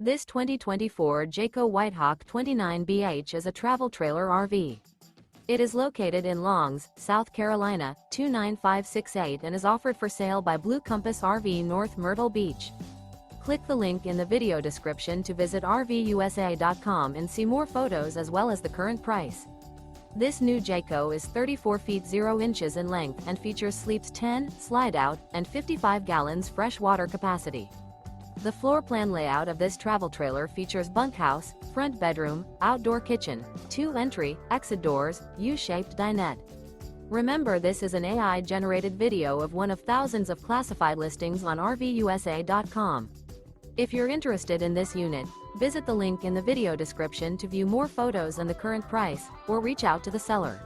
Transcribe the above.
This 2024 Jayco White Hawk 29BH is a travel trailer RV. It is located in Longs, South Carolina, 29568 and is offered for sale by Blue Compass RV North Myrtle Beach. Click the link in the video description to visit RVUSA.com and see more photos as well as the current price. This new Jayco is 34 feet 0 inches in length and features sleeps 10, slide-out, and 55 gallons fresh water capacity. The floor plan layout of this travel trailer features bunkhouse, front bedroom, outdoor kitchen, 2 entry, exit doors, U-shaped dinette. Remember, this is an AI-generated video of one of thousands of classified listings on RVUSA.com. If you're interested in this unit, visit the link in the video description to view more photos and the current price, or reach out to the seller.